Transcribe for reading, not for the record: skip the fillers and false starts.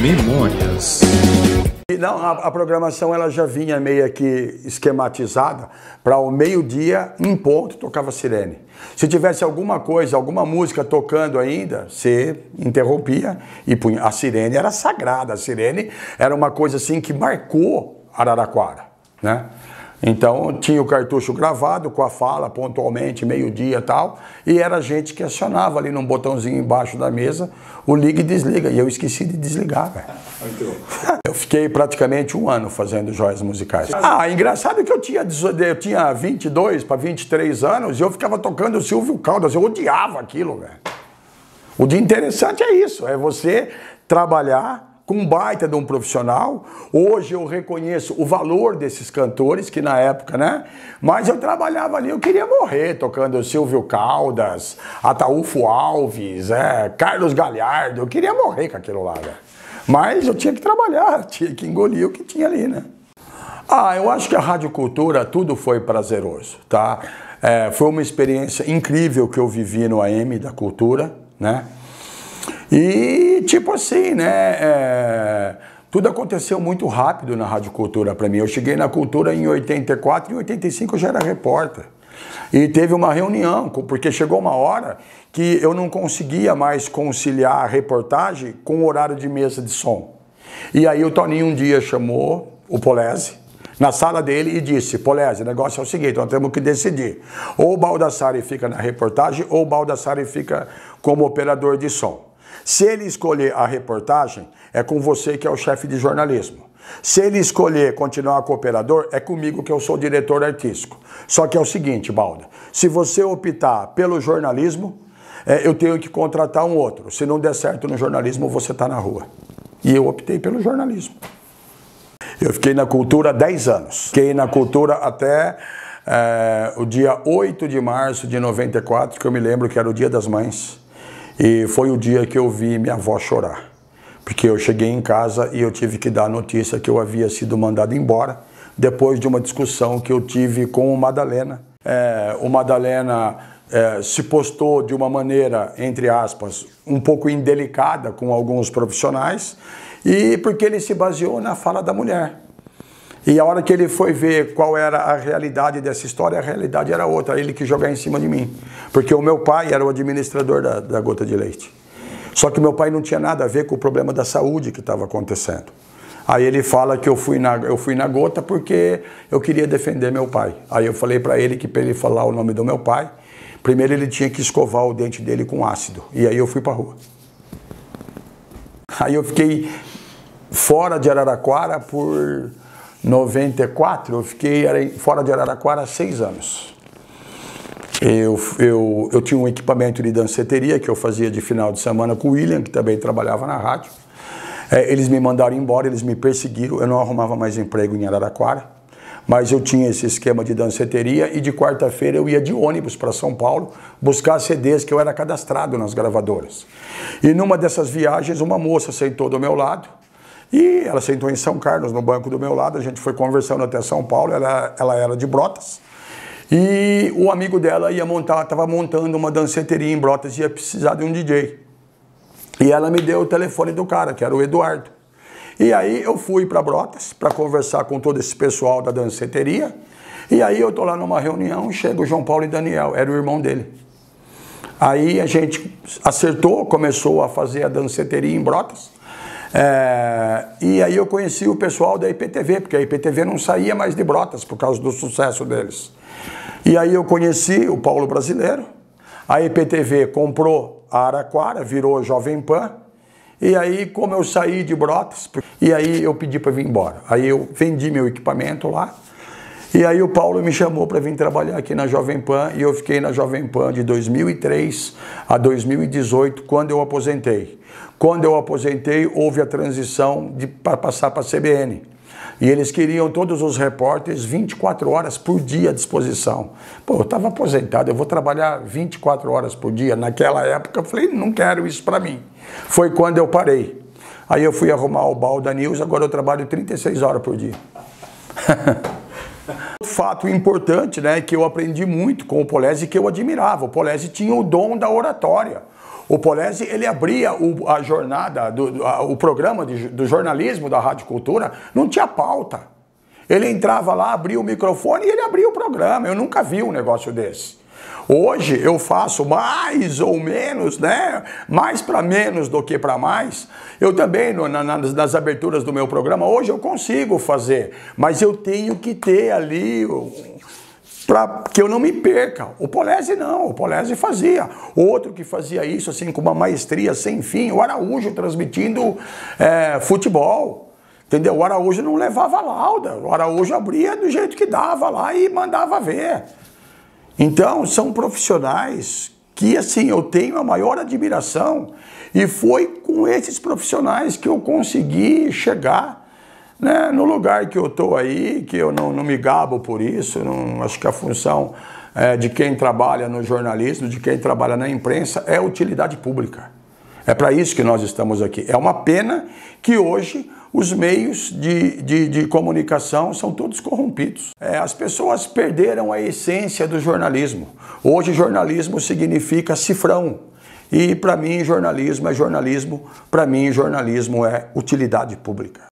Memórias. Não, a programação ela já vinha meio que esquematizada para o meio-dia, em ponto, tocava sirene. Se tivesse alguma coisa, alguma música tocando ainda, você interrompia e punha. A sirene era sagrada, a sirene era uma coisa assim que marcou Araraquara, né? Então tinha o cartucho gravado com a fala pontualmente, meio-dia e tal, e era a gente que acionava ali num botãozinho embaixo da mesa o liga e desliga, e eu esqueci de desligar, velho. Eu fiquei praticamente um ano fazendo joias musicais. Engraçado que eu tinha 22 para 23 anos e eu ficava tocando o Silvio Caldas, eu odiava aquilo, velho. O de interessante é isso, é você trabalhar com um baita de um profissional. Hoje eu reconheço o valor desses cantores, que na época, né? Mas eu trabalhava ali, eu queria morrer tocando Silvio Caldas, Ataúfo Alves, Carlos Galhardo, eu queria morrer com aquilo lá, velho. Mas eu tinha que trabalhar, tinha que engolir o que tinha ali, né? Eu acho que a Rádio Cultura, tudo foi prazeroso, tá? Foi uma experiência incrível que eu vivi no AM da Cultura, né? E tipo assim, né, tudo aconteceu muito rápido na Rádio Cultura para mim. Eu cheguei na Cultura em 84 e em 85 eu já era repórter. E teve uma reunião, porque chegou uma hora que eu não conseguia mais conciliar a reportagem com o horário de mesa de som. E aí o Toninho um dia chamou o Polese na sala dele e disse: Polese, o negócio é o seguinte, nós temos que decidir. Ou o Baldassarri fica na reportagem ou o Baldassarri fica como operador de som. Se ele escolher a reportagem, é com você que é o chefe de jornalismo. Se ele escolher continuar com o operador, é comigo que eu sou o diretor artístico. Só que é o seguinte, Balda, se você optar pelo jornalismo, eu tenho que contratar um outro. Se não der certo no jornalismo, você está na rua. E eu optei pelo jornalismo. Eu fiquei na Cultura 10 anos. Fiquei na Cultura até o dia 8 de março de 94, que eu me lembro que era o Dia das Mães. E foi o dia que eu vi minha avó chorar, porque eu cheguei em casa e eu tive que dar a notícia que eu havia sido mandado embora, depois de uma discussão que eu tive com o Madalena. O Madalena se postou de uma maneira, entre aspas, um pouco indelicada com alguns profissionais, e porque ele se baseou na fala da mulher. E a hora que ele foi ver qual era a realidade dessa história, a realidade era outra, ele quis jogar em cima de mim. Porque o meu pai era o administrador da Gota de Leite. Só que o meu pai não tinha nada a ver com o problema da saúde que estava acontecendo. Aí ele fala que eu fui na Gota porque eu queria defender meu pai. Aí eu falei para ele que para ele falar o nome do meu pai, primeiro ele tinha que escovar o dente dele com ácido. E aí eu fui para rua. Aí eu fiquei fora de Araraquara por 94, eu fiquei fora de Araraquara 6 anos. Eu tinha um equipamento de danceteria que eu fazia de final de semana com o William, que também trabalhava na rádio. Eles me mandaram embora, eles me perseguiram, eu não arrumava mais emprego em Araraquara, mas eu tinha esse esquema de danceteria e de quarta-feira eu ia de ônibus para São Paulo buscar CDs que eu era cadastrado nas gravadoras. E numa dessas viagens uma moça sentou do meu lado, e ela sentou em São Carlos, no banco do meu lado, a gente foi conversando até São Paulo, ela era de Brotas, e o amigo dela estava montando uma danceteria em Brotas e ia precisar de um DJ. E ela me deu o telefone do cara, que era o Eduardo. E aí eu fui para Brotas para conversar com todo esse pessoal da danceteria, e aí eu tô lá numa reunião, chega o João Paulo e Daniel, era o irmão dele. Aí a gente acertou, começou a fazer a danceteria em Brotas. E aí eu conheci o pessoal da IPTV, porque a IPTV não saía mais de Brotas por causa do sucesso deles. E aí eu conheci o Paulo Brasileiro, a IPTV comprou a Araraquara, virou Jovem Pan, e aí como eu saí de Brotas, e aí eu pedi para vir embora. Aí eu vendi meu equipamento lá, e aí o Paulo me chamou para vir trabalhar aqui na Jovem Pan, e eu fiquei na Jovem Pan de 2003 a 2018, quando eu aposentei. Quando eu aposentei, houve a transição para passar para a CBN. E eles queriam todos os repórteres 24 horas por dia à disposição. Pô, eu estava aposentado, eu vou trabalhar 24 horas por dia. Naquela época eu falei, não quero isso para mim. Foi quando eu parei. Aí eu fui arrumar o Balda News, agora eu trabalho 36 horas por dia. Fato importante, né, que eu aprendi muito com o Polese, que eu admirava. O Polese tinha o dom da oratória. O Polezi, ele abria a jornada, o programa do jornalismo da Rádio Cultura, não tinha pauta. Ele entrava lá, abria o microfone e ele abria o programa. Eu nunca vi um negócio desse. Hoje eu faço mais ou menos, né? Mais para menos do que para mais. Eu também, nas aberturas do meu programa, hoje eu consigo fazer, mas eu tenho que ter ali para que eu não me perca. O Polezi não, o Polezi fazia. Outro que fazia isso assim com uma maestria sem fim, o Araújo transmitindo futebol. Entendeu? O Araújo não levava lauda, o Araújo abria do jeito que dava lá e mandava ver. Então, são profissionais que, assim, eu tenho a maior admiração e foi com esses profissionais que eu consegui chegar, né, no lugar que eu estou aí, que eu não me gabo por isso, acho que a função de quem trabalha no jornalismo, de quem trabalha na imprensa, é utilidade pública. É para isso que nós estamos aqui. É uma pena que hoje os meios de comunicação são todos corrompidos. As pessoas perderam a essência do jornalismo. Hoje jornalismo significa cifrão. E para mim jornalismo é jornalismo, para mim jornalismo é utilidade pública.